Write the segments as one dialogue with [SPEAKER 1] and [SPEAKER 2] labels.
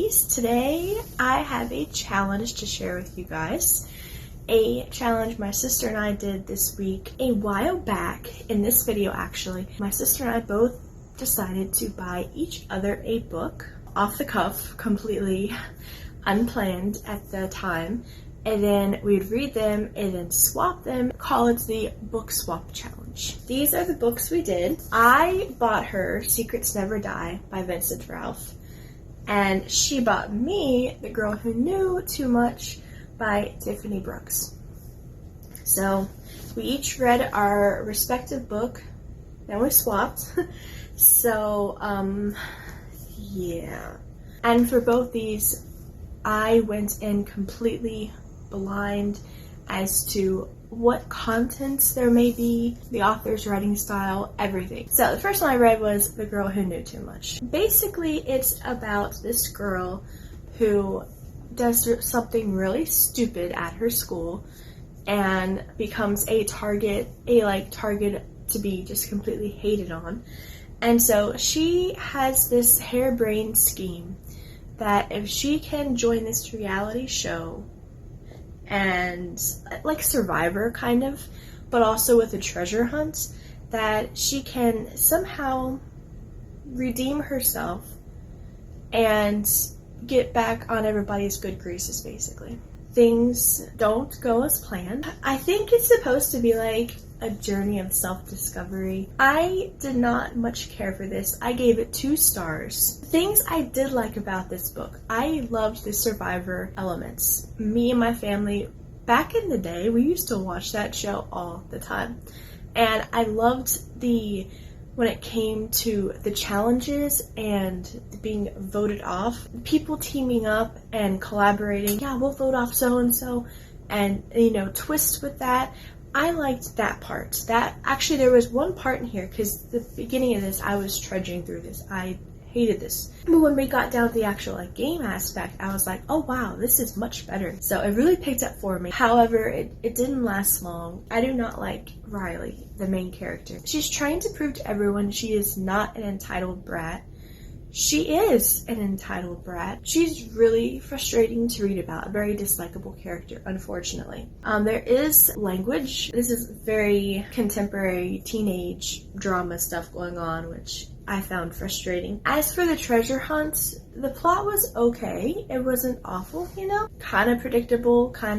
[SPEAKER 1] ladies. Today I have a challenge to share with you guys. A challenge my sister and I did this week a while back. In this video actually, my sister and I both decided to buy each other a book off the cuff, completely unplanned at the time, and then we'd read them and then swap them, call it the book swap challenge. These are the books we did. I bought her Secrets Never Die by Vincent Ralph, and she bought me The Girl Who Knew Too Much by Tiffany Brooks. So we each read our respective book, then we swapped. So yeah. And for both these, I went in completely blind as to what contents there may be, the author's writing style, everything. So the first one I read was The Girl Who Knew Too Much. Basically, it's about this girl who does something really stupid at her school and becomes a target to be just completely hated on. And so she has this harebrained scheme that if she can join this reality show, and like Survivor kind of, but also with a treasure hunt, that she can somehow redeem herself and get back on everybody's good graces, basically. Things don't go as planned. I think it's supposed to be like a journey of self-discovery. I did not much care for this. I gave it 2 stars. Things I did like about this book: I loved the Survivor elements. Me and my family, back in the day, we used to watch that show all the time. And I loved when it came to the challenges and being voted off, people teaming up and collaborating. Yeah, we'll vote off so-and-so, and twist with that. I liked that part. There was one part in here, because the beginning of this, I was trudging through this. I hated this. But when we got down to the actual game aspect, I was like, oh wow, this is much better. So it really picked up for me. However, it didn't last long. I do not like Riley, the main character. She's trying to prove to everyone she is not an entitled brat. She is an entitled brat. She's really frustrating to read about. A very dislikable character, unfortunately. There is language. This is very contemporary teenage drama stuff going on, which I found frustrating. As for the treasure hunt, the plot was okay. It wasn't awful, kind of predictable, I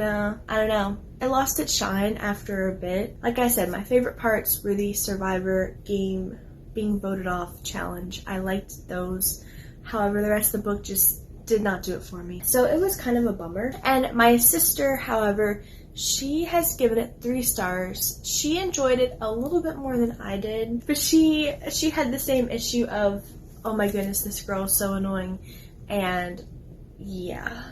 [SPEAKER 1] don't know. It lost its shine after a bit. Like I said, my favorite parts were the Survivor game being voted off challenge. I liked those. However, the rest of the book just did not do it for me. So it was kind of a bummer. And my sister, however, she has given it 3 stars. She enjoyed it a little bit more than I did, but she had the same issue of, oh my goodness, this girl is so annoying. And yeah,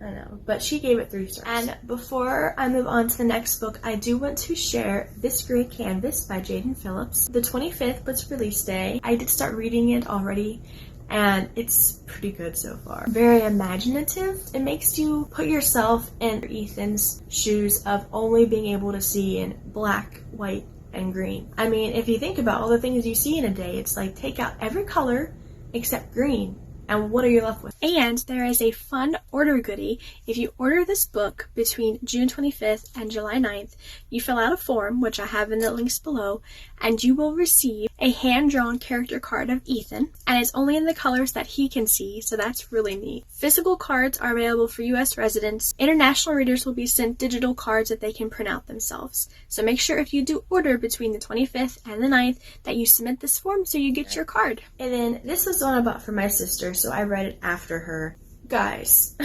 [SPEAKER 1] I know, but she gave it 3 stars. And before I move on to the next book, I do want to share This Grey Canvas by Jaden Phillips. The 25th was release day. I did start reading it already, and it's pretty good so far. Very imaginative. It makes you put yourself in Ethan's shoes of only being able to see in black, white, and green. I mean, if you think about all the things you see in a day, it's like take out every color except green. And what are you left with? And there is a fun order goodie. If you order this book between June 25th and July 9th, you fill out a form, which I have in the links below, and you will receive a hand-drawn character card of Ethan, and it's only in the colors that he can see, so that's really neat. Physical cards are available for U.S. residents. International readers will be sent digital cards that they can print out themselves. So make sure if you do order between the 25th and the 9th that you submit this form so you get your card. And then this was the one I bought for my sister, so I read it after her. Guys,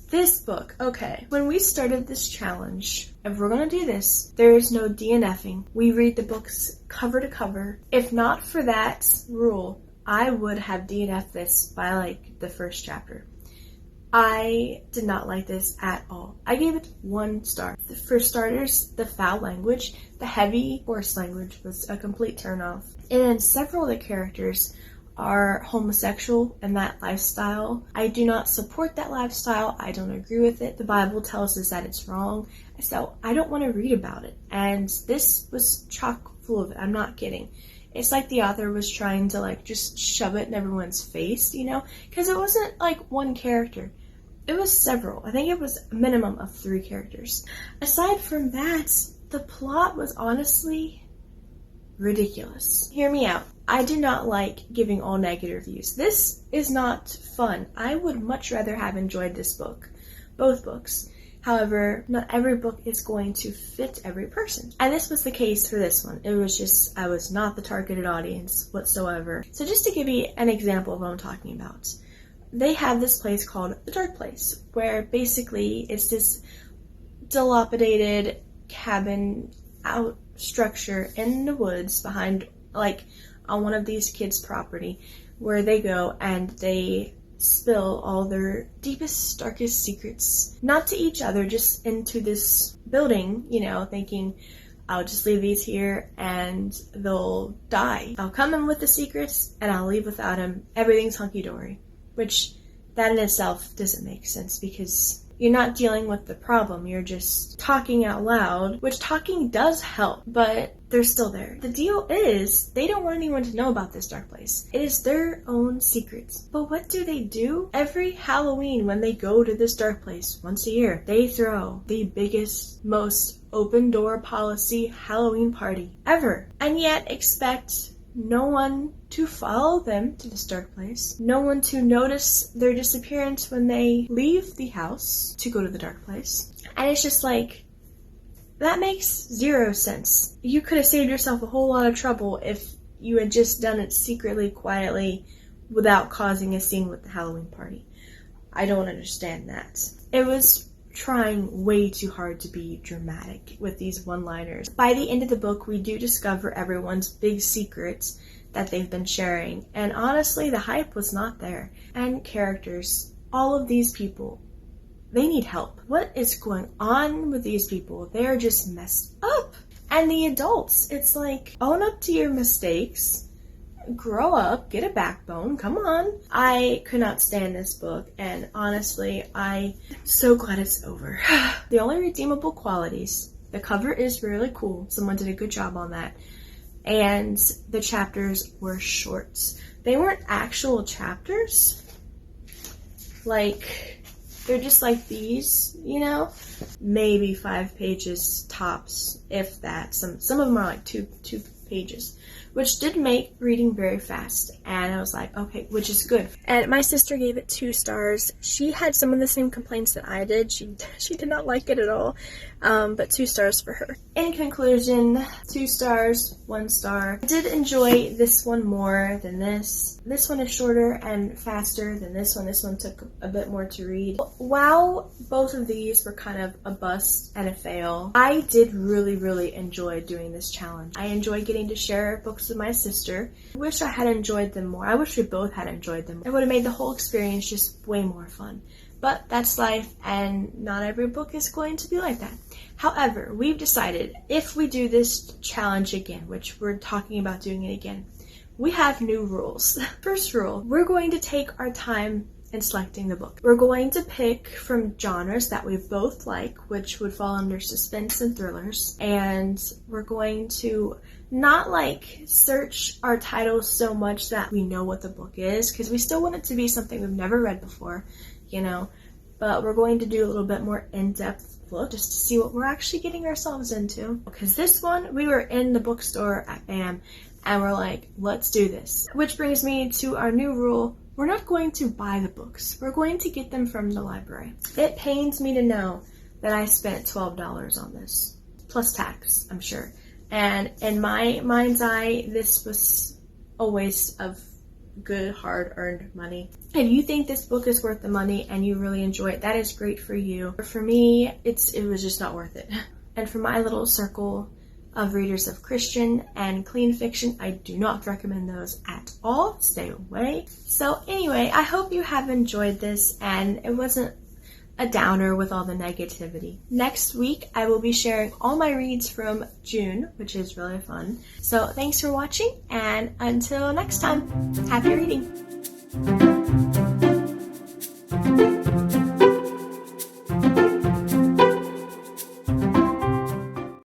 [SPEAKER 1] this book, okay. When we started this challenge, if we're gonna do this, there is no DNFing. We read the books cover to cover. If not for that rule, I would have DNF'd this by the first chapter. I did not like this at all. I gave it 1 star. For starters, the foul language, the heavy horse language was a complete turnoff. And several of the characters are homosexual and that lifestyle. I do not support that lifestyle. I don't agree with it. The Bible tells us that it's wrong. So I don't want to read about it. And this was chock full of it. I'm not kidding. It's like the author was trying to like just shove it in everyone's face, you know, because it wasn't like one character. It was several. I think it was a minimum of 3 characters. Aside from that, the plot was honestly ridiculous. Hear me out. I do not like giving all negative reviews. This is not fun. I would much rather have enjoyed this book. Both books. However, not every book is going to fit every person. And this was the case for this one. It was just, I was not the targeted audience whatsoever. So just to give you an example of what I'm talking about. They have this place called the Dark Place, where basically it's this dilapidated cabin out structure in the woods behind, like, on one of these kids' property, where they go and they spill all their deepest, darkest secrets, not to each other, just into this building, you know, thinking, I'll just leave these here and they'll die. I'll come in with the secrets and I'll leave without them. Everything's hunky-dory. Which, that in itself doesn't make sense, because you're not dealing with the problem, you're just talking out loud, which talking does help, but they're still there. The deal is, they don't want anyone to know about this dark place. It is their own secrets. But what do? Every Halloween when they go to this dark place, once a year, they throw the biggest, most open door policy Halloween party ever. And yet expect no one to follow them to this dark place, no one to notice their disappearance when they leave the house to go to the dark place. And it's just like, that makes 0 sense. You could have saved yourself a whole lot of trouble if you had just done it secretly, quietly, without causing a scene with the Halloween party. I don't understand that. It was trying way too hard to be dramatic with these one-liners. By the end of the book, we do discover everyone's big secrets that they've been sharing, and honestly, the hype was not there. And characters, all of these people, they need help. What is going on with these people? They're just messed up. And the adults, it's like, own up to your mistakes, grow up, get a backbone, come on. I could not stand this book, and honestly, I'm so glad it's over. The only redeemable qualities, the cover is really cool, someone did a good job on that, and the chapters were short. They weren't actual chapters, like, they're just like these, you know, maybe 5 pages tops, if that. Some of them are like two pages. Which did make reading very fast, and I was like, okay, which is good. And my sister gave it 2 stars. She had some of the same complaints that I did. She did not like it at all, but 2 stars for her. In conclusion, 2 stars, 1 star. I did enjoy this one more than this. This one is shorter and faster than this one. This one took a bit more to read. While both of these were kind of a bust and a fail, I did really enjoy doing this challenge. I enjoy getting to share books with my sister. I wish I had enjoyed them more. I wish we both had enjoyed them. It would have made the whole experience just way more fun. But that's life, and not every book is going to be like that. However, we've decided if we do this challenge again, which we're talking about doing it again, we have new rules. First rule, we're going to take our time in selecting the book. We're going to pick from genres that we both like, which would fall under suspense and thrillers, and we're going to not like search our titles so much that we know what the book is, because we still want it to be something we've never read before, you know, but we're going to do a little bit more in-depth look just to see what we're actually getting ourselves into. Because this one, we were in the bookstore at BAM and we're like, let's do this. Which brings me to our new rule. We're not going to buy the books. We're going to get them from the library. It pains me to know that I spent $12 on this, plus tax, I'm sure. And in my mind's eye, this was a waste of good, hard-earned money. If you think this book is worth the money and you really enjoy it, that is great for you. But for me, it was just not worth it. And for my little circle of readers of Christian and clean fiction, I do not recommend those at all. Stay away. So anyway, I hope you have enjoyed this and it wasn't a downer with all the negativity. Next week, I will be sharing all my reads from June, which is really fun. So thanks for watching, and until next time, happy reading!